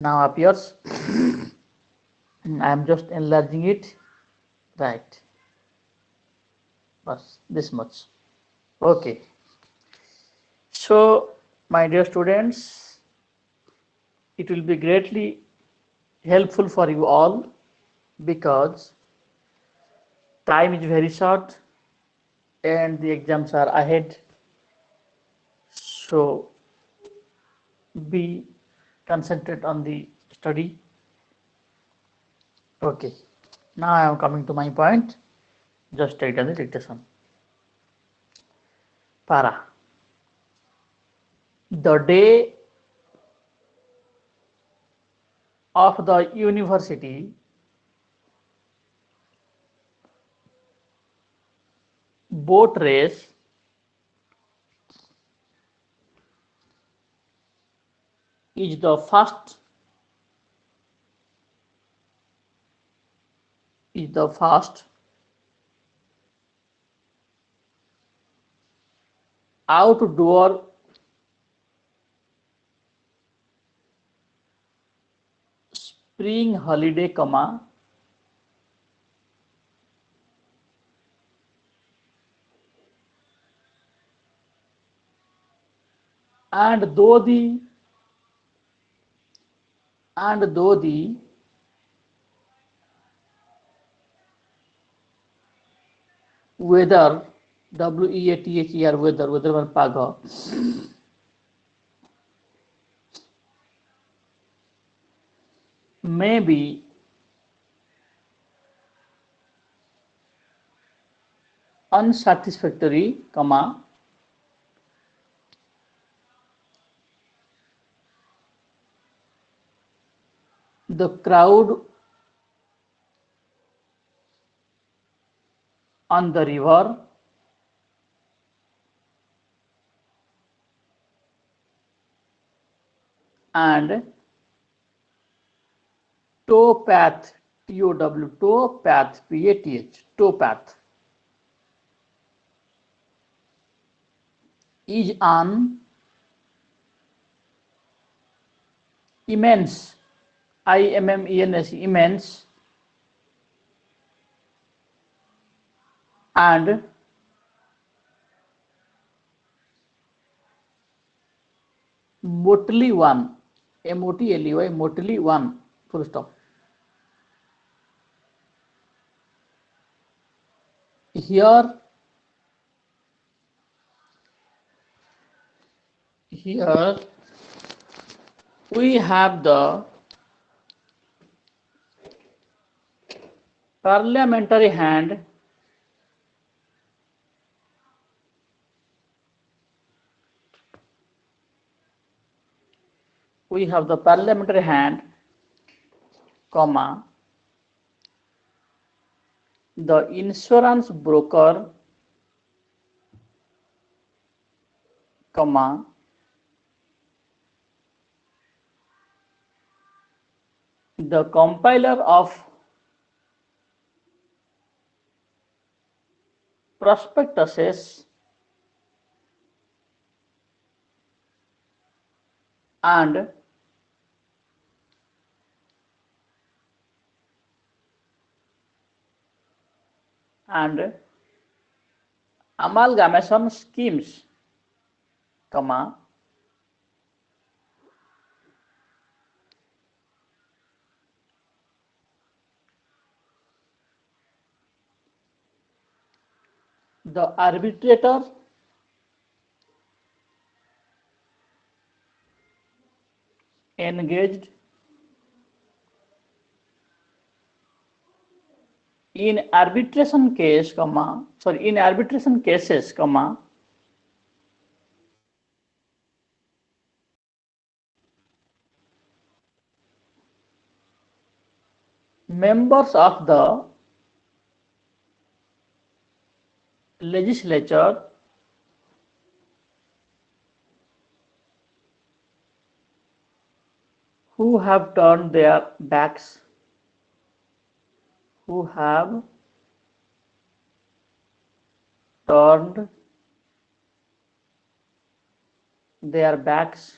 now appears. I am just enlarging it, right? Bas, this much. Okay. So, my dear students, it will be greatly helpful for you all because time is very short and the exams are ahead. So, be concentrate on the study. Okay. Now I am coming to my point. Just take the dictation. Para. The day of the university boat race is the first outdoor spring holiday, and though the weather, weather, weather man paga, may be unsatisfactory, the crowd on the river and towpath, towpath, towpath is an immense, immense and motley one, motley, motley one, full stop. Here, here we have the parliamentary hand comma, the insurance broker, comma, the compiler of prospectuses and amalgamation schemes, comma, the arbitrator engaged in arbitration case, in arbitration cases, members of the legislature who have turned their backs, who have turned their backs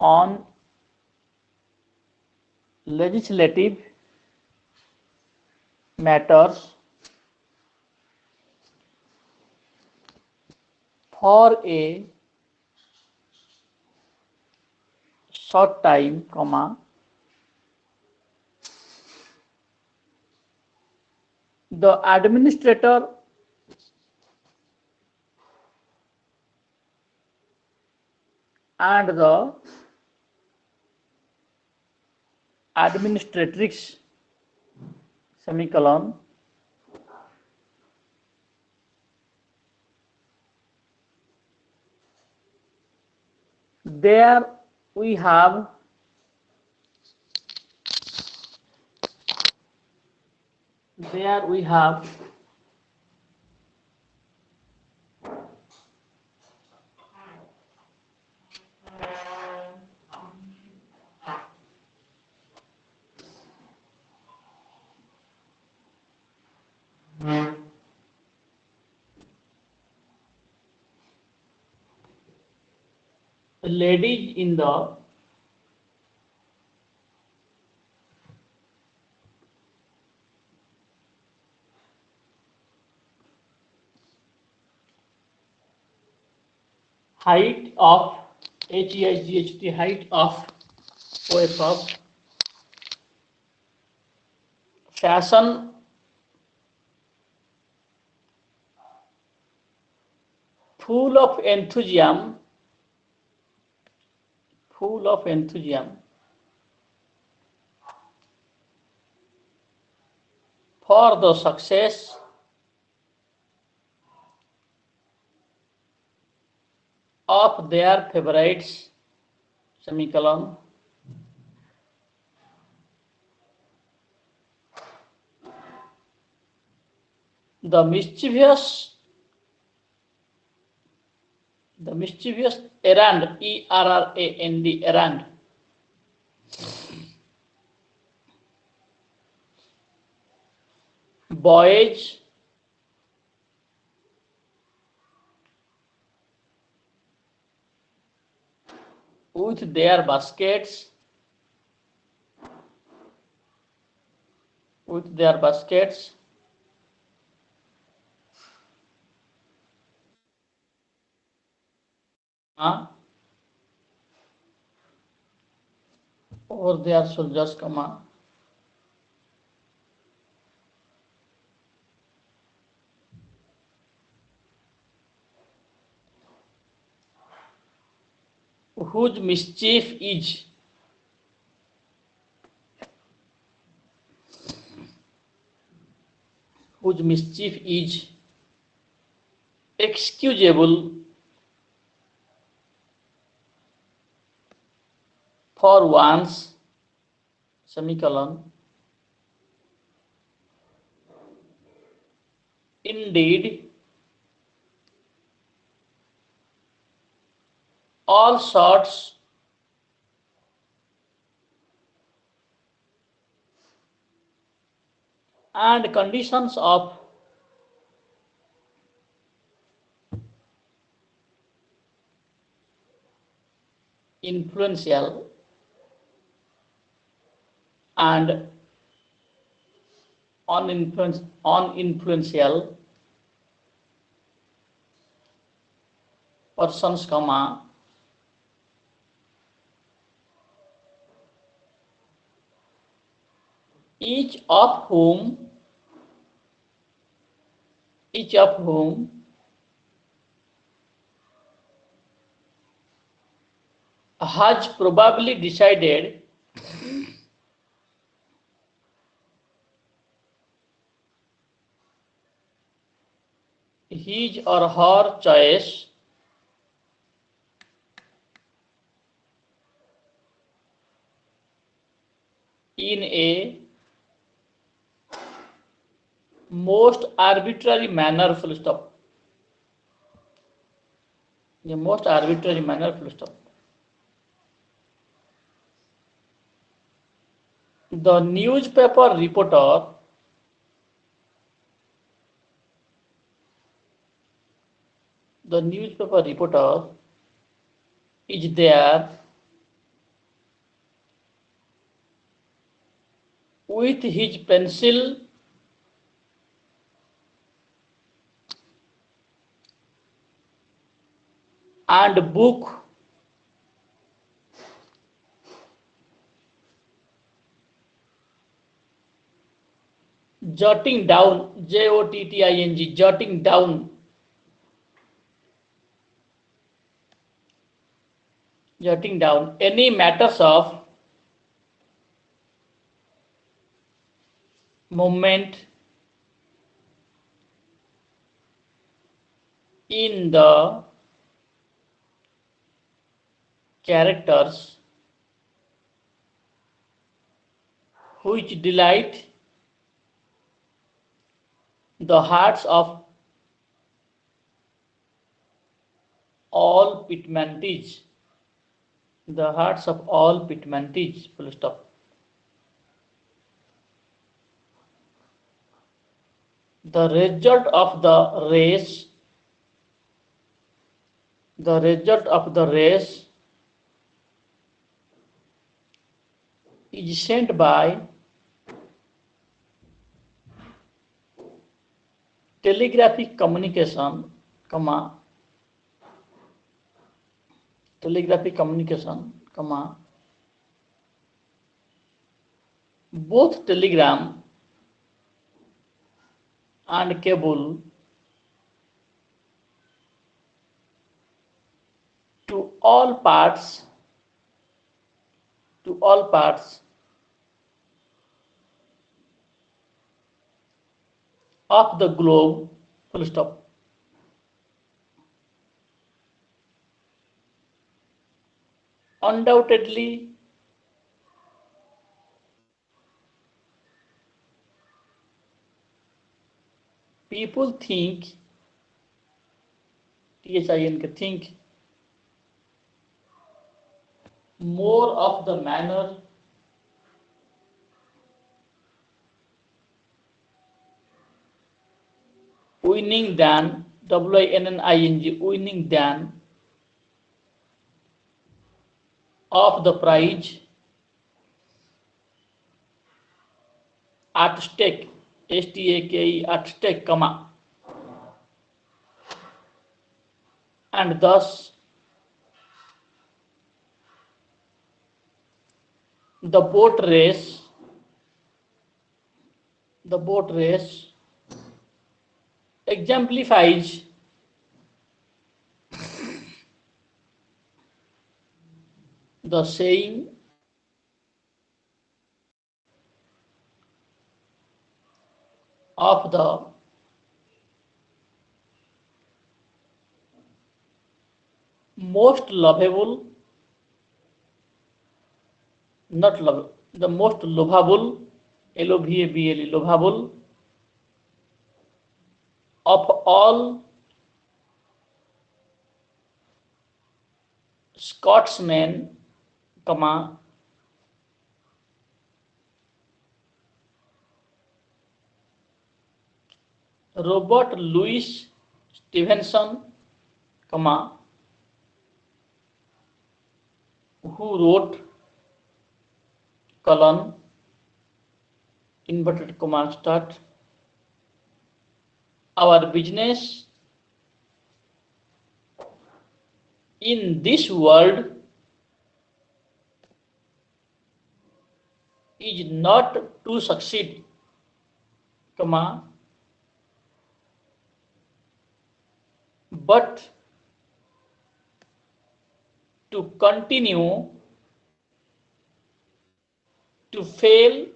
on legislative matters for a short time, comma, the administrator and the administratrix, semicolon, there we have ladies in the height of HEIGHT, height of OS of fashion full of enthusiasm for the success of their favorites, semicolon, the mischievous errand, ERRAND, errand, boys with their baskets, or their soldiers, comma, whose mischief is excusable for once, semicolon, indeed all sorts and conditions of influential and uninfluential persons, comma, each of whom has probably decided his or her choice in a most arbitrary manner, full stop. A most arbitrary manner, full stop. The newspaper reporter is there with his pencil and book jotting down, Jotting, jotting down any matters of movement in the characters which delight the hearts of all Pitmantis. The hearts of all Pitmantis. Full stop. The result of the race. The result of the race is sent by telegraphic communication, both telegram and cable to all parts of the globe. Full stop. Undoubtedly, people think, think more of the manner winning than winning than of the prize at stake, stake, at stake, and thus the boat race exemplifies the saying of the most lovable, not love, the most lovable, Lovable, lovable of all Scotsmen, Robert Louis Stevenson, who wrote colon inverted comma start, our business in this world is not to succeed, but to continue to fail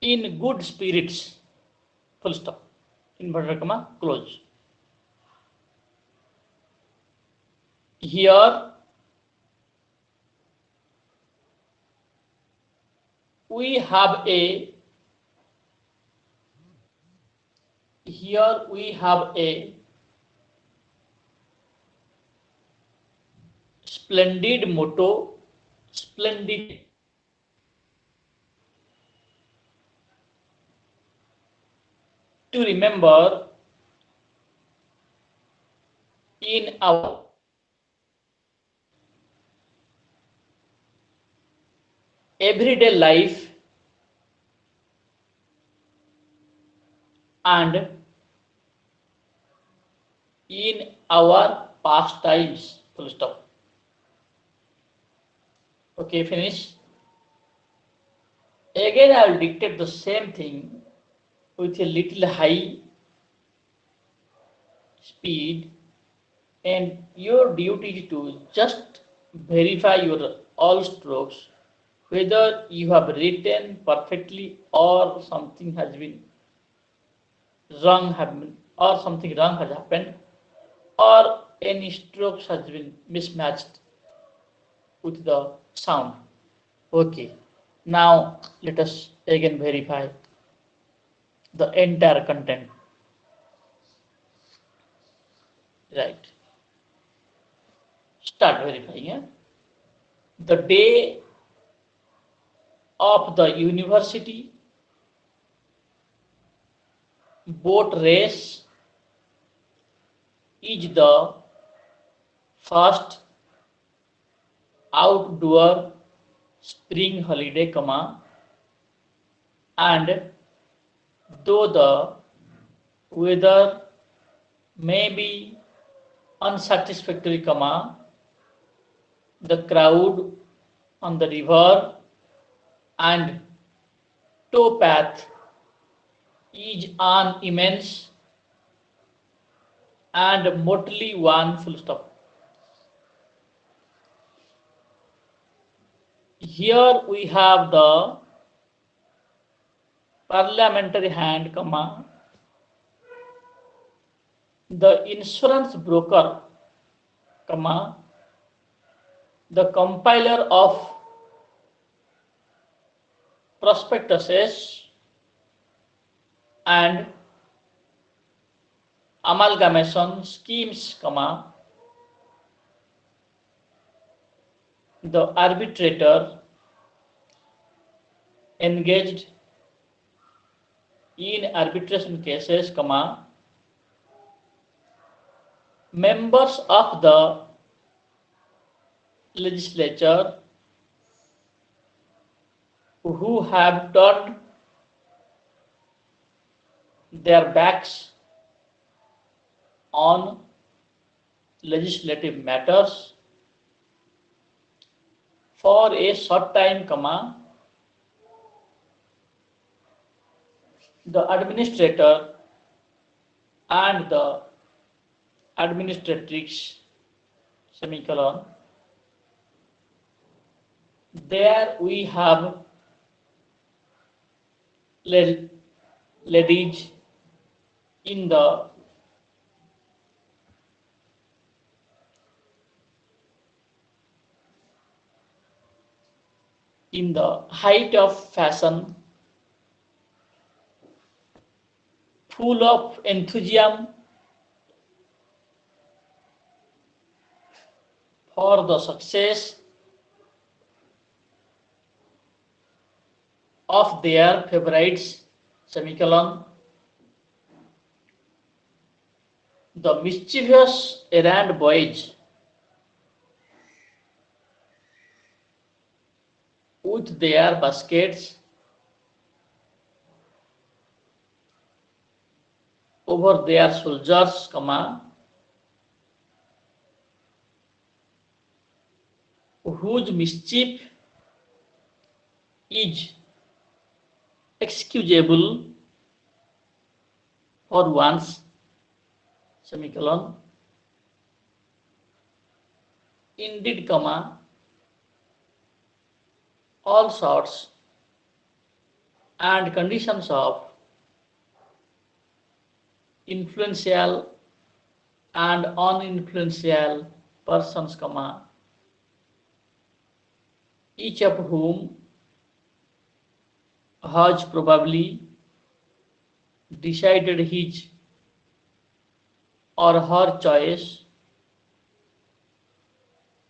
in good spirits, full stop, inverted comma close. Here we have a splendid motto, splendid to remember in our everyday life and in our pastimes. Full stop. Okay, finish. Again, I will dictate the same thing with a little high speed, and your duty is to just verify your all strokes, whether you have written perfectly or something has been wrong happened or something wrong has happened or any strokes has been mismatched with the sound. Okay, now let us again verify the entire content. Right, start verifying. The day of the university boat race is the first outdoor spring holiday, and though the weather may be unsatisfactory, the crowd on the river and towpath is an immense and motley one. Full stop. Here we have the parliamentary hand, the insurance broker, the compiler of prospectuses and amalgamation schemes, the arbitrator engaged in arbitration cases, members of the legislature who have turned their backs on legislative matters for a short time, the administrator and the administratrix, semicolon. There we have ladies in the height of fashion, full of enthusiasm for the success of their favorites, semicolon. The mischievous errand boys with their baskets over their soldiers, whose mischief is excusable for once, semicolon. Indeed, all sorts and conditions of influential and uninfluential persons, each of whom has probably decided his or her choice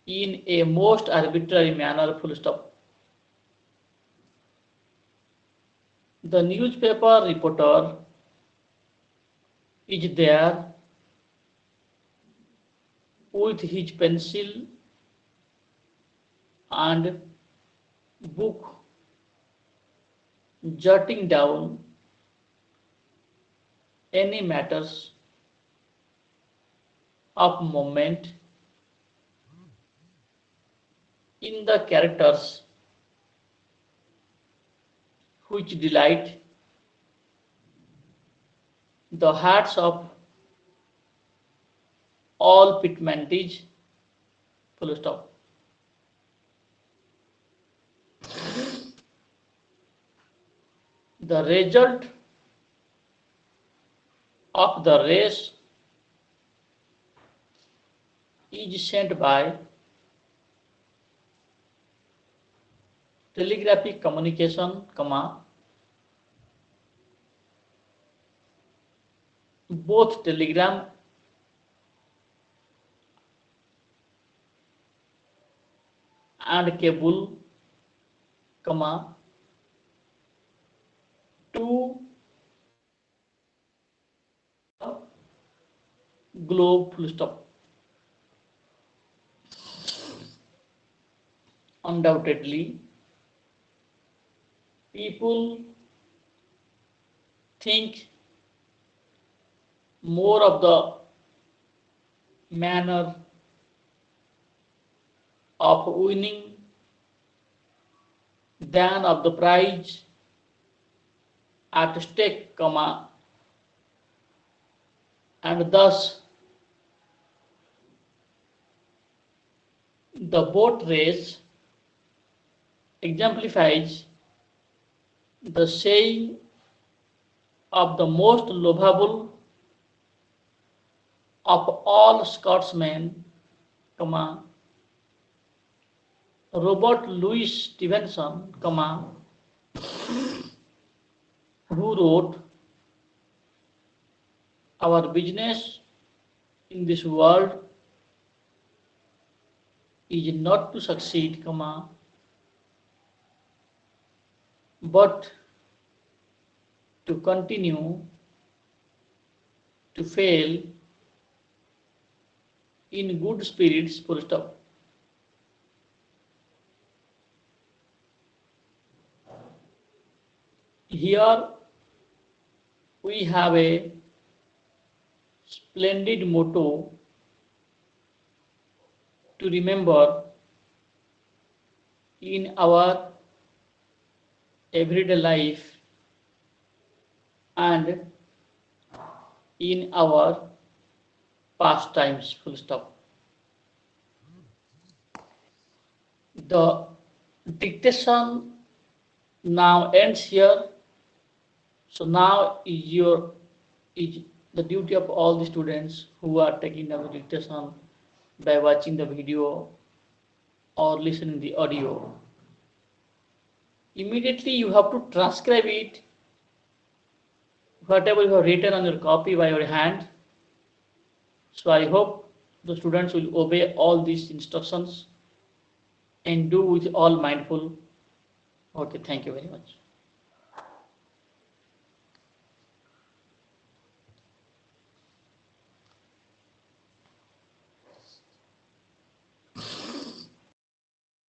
in a most arbitrary manner, full stop. The newspaper reporter is there with his pencil and book, jotting down any matters of moment in the characters which delight the hearts of all pitmentage, full stop. The result of the race is sent by telegraphic communication, both telegram and cable, to globe, full stop. Undoubtedly, people think more of the manner of winning than of the prize at stake, and thus the boat race exemplifies the saying of the most lovable of all Scotsmen, Robert Louis Stevenson, who wrote, "Our business in this world is not to succeed, but to continue to fail in good spirits, full stop." Here we have a splendid motto to remember in our everyday life and in our pastimes, full stop. The dictation now ends here. So now is the duty of all the students who are taking the dictation by watching the video or listening the audio. Immediately you have to transcribe it, whatever you have written on your copy by your hand. So I hope the students will obey all these instructions and do with all mindful. Okay, thank you very much.